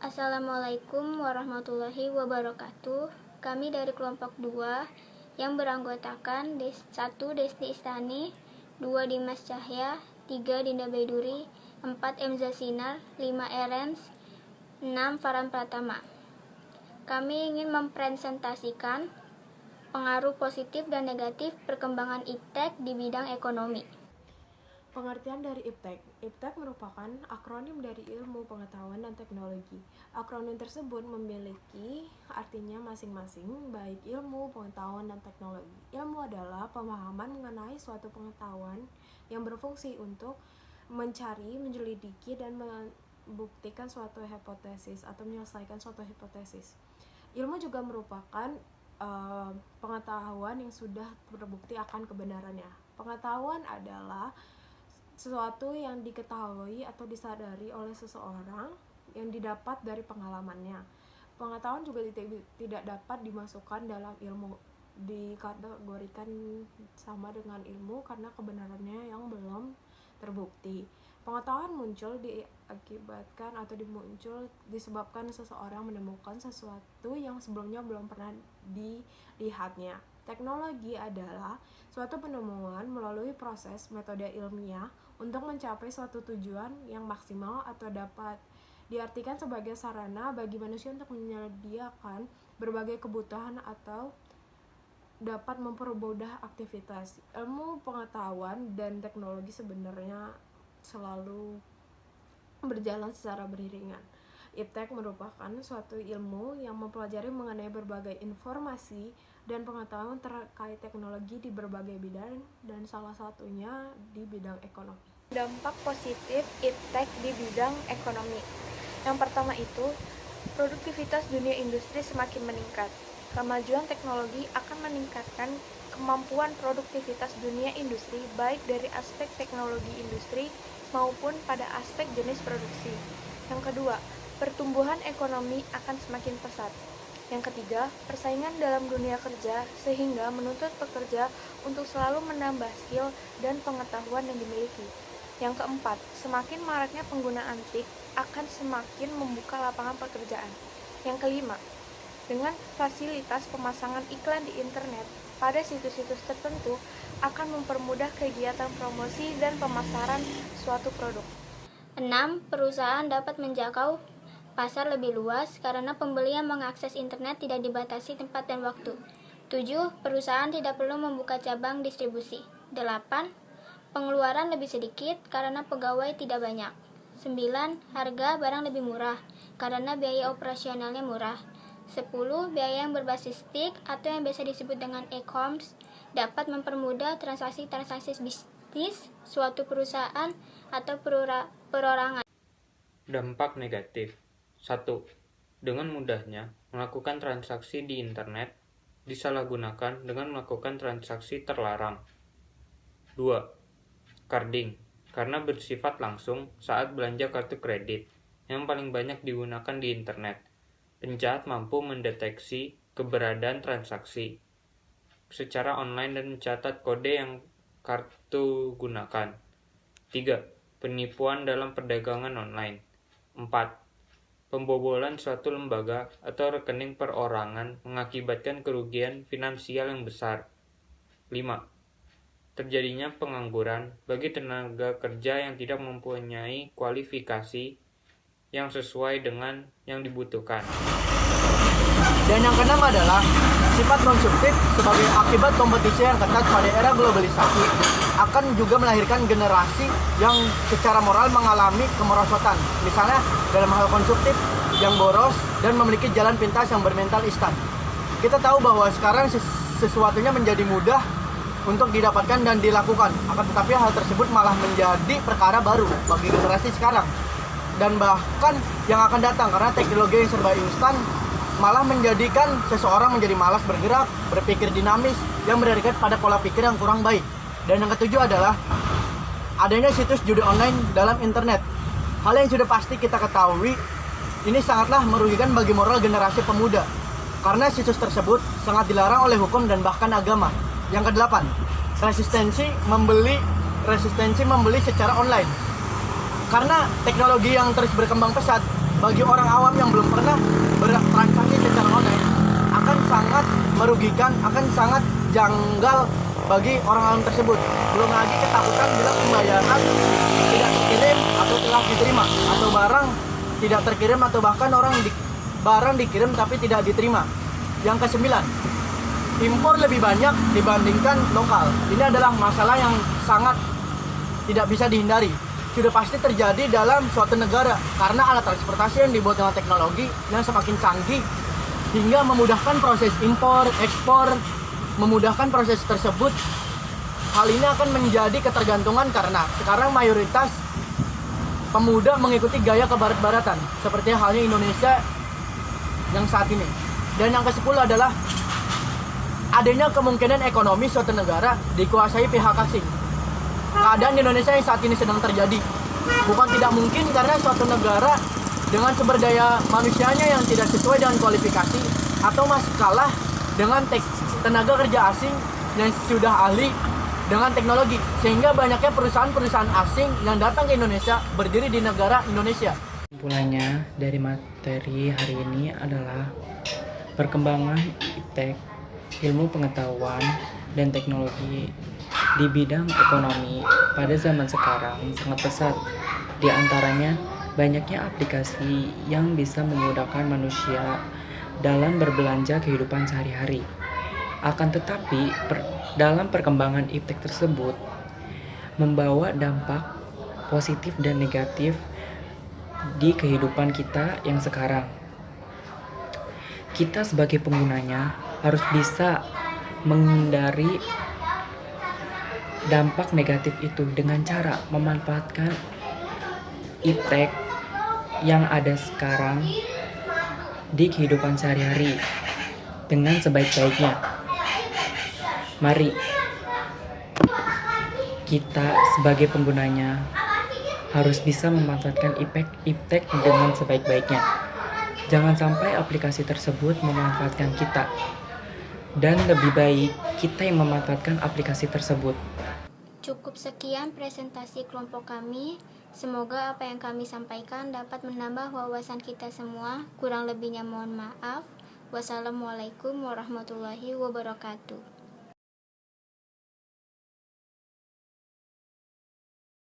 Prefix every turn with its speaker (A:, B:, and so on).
A: Assalamualaikum warahmatullahi wabarakatuh. Kami dari kelompok 2 yang beranggotakan 1 Desti Istani, 2 Dimas Cahya, 3 Dinda Baiduri, 4 Emza Sinar, 5 Erens, 6 Farhan Pratama. Kami ingin mempresentasikan pengaruh positif dan negatif perkembangan iptek di bidang ekonomi.
B: Pengertian dari iptek. Iptek merupakan akronim dari ilmu pengetahuan dan teknologi. Akronim tersebut memiliki artinya masing-masing, baik ilmu, pengetahuan, dan teknologi. Ilmu adalah pemahaman mengenai suatu pengetahuan yang berfungsi untuk mencari, menyelidiki, dan membuktikan suatu hipotesis atau menyelesaikan suatu hipotesis. Ilmu juga merupakan pengetahuan yang sudah terbukti akan kebenarannya. Pengetahuan adalah sesuatu yang diketahui atau disadari oleh seseorang yang didapat dari pengalamannya. Pengetahuan juga tidak dapat dimasukkan dalam ilmu, dikategorikan sama dengan ilmu karena kebenarannya yang belum terbukti. Pengetahuan muncul diakibatkan atau disebabkan seseorang menemukan sesuatu yang sebelumnya belum pernah dilihatnya. Teknologi adalah suatu penemuan melalui proses metode ilmiah untuk mencapai suatu tujuan yang maksimal atau dapat diartikan sebagai sarana bagi manusia untuk menyediakan berbagai kebutuhan atau dapat mempermudah aktivitas. Ilmu pengetahuan dan teknologi sebenarnya selalu berjalan secara beriringan. Iptek merupakan suatu ilmu yang mempelajari mengenai berbagai informasi dan pengetahuan terkait teknologi di berbagai bidang dan salah satunya di bidang ekonomi.
C: Dampak positif iptek di bidang ekonomi. Yang pertama itu, produktivitas dunia industri semakin meningkat. Kemajuan teknologi akan meningkatkan kemampuan produktivitas dunia industri baik dari aspek teknologi industri maupun pada aspek jenis produksi. Yang kedua, pertumbuhan ekonomi akan semakin pesat. Yang ketiga, persaingan dalam dunia kerja sehingga menuntut pekerja untuk selalu menambah skill dan pengetahuan yang dimiliki. Yang keempat, semakin maraknya penggunaan TIK akan semakin membuka lapangan pekerjaan. Yang kelima, dengan fasilitas pemasangan iklan di internet pada situs-situs tertentu akan mempermudah kegiatan promosi dan pemasaran suatu produk.
A: 6. Perusahaan dapat menjangkau pasar lebih luas karena pembeli yang mengakses internet tidak dibatasi tempat dan waktu. 7. Perusahaan tidak perlu membuka cabang distribusi. 8. Pengeluaran lebih sedikit karena pegawai tidak banyak. 9. Harga barang lebih murah karena biaya operasionalnya murah. 10. Biaya yang berbasis TIK atau yang biasa disebut dengan e-commerce dapat mempermudah transaksi-transaksi bisnis suatu perusahaan atau perorangan.
D: Dampak negatif. 1. Dengan mudahnya melakukan transaksi di internet disalahgunakan dengan melakukan transaksi terlarang. 2. Carding, karena bersifat langsung saat belanja kartu kredit yang paling banyak digunakan di internet. Penjahat mampu mendeteksi keberadaan transaksi secara online dan mencatat kode yang kartu gunakan. 3. Penipuan dalam perdagangan online. 4. Pembobolan suatu lembaga atau rekening perorangan mengakibatkan kerugian finansial yang besar. 5. Terjadinya pengangguran bagi tenaga kerja yang tidak mempunyai kualifikasi yang sesuai dengan yang dibutuhkan.
E: Dan yang keenam adalah sifat konsumtif sebagai akibat kompetisi yang ketat pada era globalisasi akan juga melahirkan generasi yang secara moral mengalami kemerosotan. Misalnya dalam hal konsumtif yang boros dan memiliki jalan pintas yang bermental instan. Kita tahu bahwa sekarang sesuatunya menjadi mudah untuk didapatkan dan dilakukan. Akan tetapi hal tersebut malah menjadi perkara baru bagi generasi sekarang. Dan bahkan yang akan datang karena teknologi yang serba instan malah menjadikan seseorang menjadi malas bergerak, berpikir dinamis yang berdasarkan pada pola pikir yang kurang baik. Dan yang ketujuh adalah adanya situs judi online dalam internet. Hal yang sudah pasti kita ketahui, ini sangatlah merugikan bagi moral generasi pemuda. Karena situs tersebut sangat dilarang oleh hukum dan bahkan agama. Yang kedelapan, resistensi membeli secara online. Karena teknologi yang terus berkembang pesat, bagi orang awam yang belum pernah bertransaksi secara online akan sangat merugikan, akan sangat janggal bagi orang awam tersebut. Belum lagi ketakutan bila pembayaran tidak terkirim atau telah diterima, atau barang tidak terkirim, atau bahkan barang dikirim tapi tidak diterima. Yang kesembilan, impor lebih banyak dibandingkan lokal. Ini adalah masalah yang sangat tidak bisa dihindari. Sudah pasti terjadi dalam suatu negara karena alat transportasi yang dibuat dengan teknologi yang semakin canggih hingga memudahkan proses impor, ekspor, memudahkan proses tersebut. Hal ini akan menjadi ketergantungan karena sekarang mayoritas pemuda mengikuti gaya kebarat-baratan seperti halnya Indonesia yang saat ini. Dan yang ke-10 adalah adanya kemungkinan ekonomi suatu negara dikuasai pihak asing. Keadaan di Indonesia yang saat ini sedang terjadi. Bukan tidak mungkin karena suatu negara dengan sumber daya manusianya yang tidak sesuai dengan kualifikasi atau masih kalah dengan tenaga kerja asing yang sudah ahli dengan teknologi, sehingga banyaknya perusahaan-perusahaan asing yang datang ke Indonesia berdiri di negara Indonesia.
F: Kesimpulannya dari materi hari ini adalah perkembangan iptek, ilmu pengetahuan dan teknologi di bidang ekonomi pada zaman sekarang sangat pesat. Di antaranya banyaknya aplikasi yang bisa memudahkan manusia dalam berbelanja kehidupan sehari-hari. Akan tetapi, dalam perkembangan iptek tersebut membawa dampak positif dan negatif di kehidupan kita yang sekarang. Kita sebagai penggunanya harus bisa menghindari dampak negatif itu dengan cara memanfaatkan iptek yang ada sekarang di kehidupan sehari-hari dengan sebaik-baiknya. Mari kita sebagai penggunanya harus bisa memanfaatkan iptek dengan sebaik-baiknya. Jangan sampai aplikasi tersebut memanfaatkan kita, dan lebih baik kita yang memanfaatkan aplikasi tersebut.
A: Cukup sekian presentasi kelompok kami. Semoga apa yang kami sampaikan dapat menambah wawasan kita semua. Kurang lebihnya mohon maaf. Wassalamualaikum warahmatullahi wabarakatuh.